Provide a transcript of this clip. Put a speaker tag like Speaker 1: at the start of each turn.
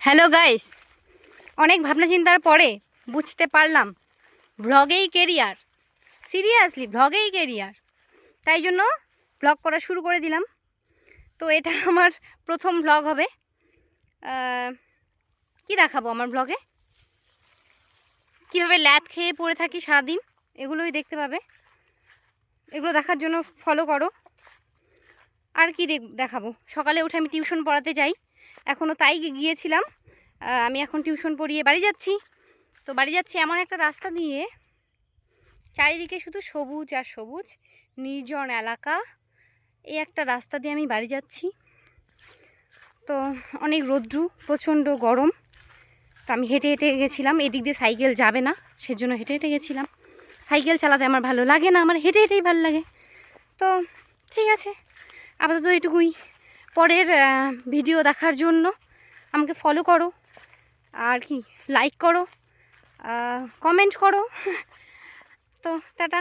Speaker 1: Hello guys, অনেক ভাবনা চিন্তার পরে বুঝতে পারলাম ভ্লগেই কেরিয়ার। সিরিয়াসলি ভ্লগেই কেরিয়ার। তাই জন্য ভ্লগ করা শুরু করে দিলাম। তো এটা আমার প্রথম ভ্লগ হবে। কি দেখাবো আমার ভ্লগে? কীভাবে ল্যাদ খেয়ে পড়ে থাকি সারাদিন, এগুলোই দেখতে পাবে। এগুলো দেখার জন্য ফলো করো। আর কি দেখাবো? সকালে উঠে আমি টিউশন পড়াতে যাই, এখনও তাই গিয়েছিলাম। আমি এখন টিউশন পড়িয়ে বাড়ি যাচ্ছি। তো বাড়ি যাচ্ছি এমন একটা রাস্তা দিয়ে, চারিদিকে শুধু সবুজ আর সবুজ, নির্জন এলাকা। এই একটা রাস্তা দিয়ে আমি বাড়ি যাচ্ছি। তো অনেক রৌদ্র, প্রচণ্ড গরম। তো আমি হেঁটে হেঁটে গেছিলাম, এদিক দিয়ে সাইকেল যাবে না, সেজন্য হেঁটে হেঁটে গেছিলাম। সাইকেল চালাতে আমার ভালো লাগে না, আমার হেঁটে হেঁটেই ভালো লাগে। তো ঠিক আছে, আপাতত এটুকুই। পরের ভিডিও দেখার জন্য আমাকে ফলো করো, আর কি লাইক করো, কমেন্ট করো। তো টাটা।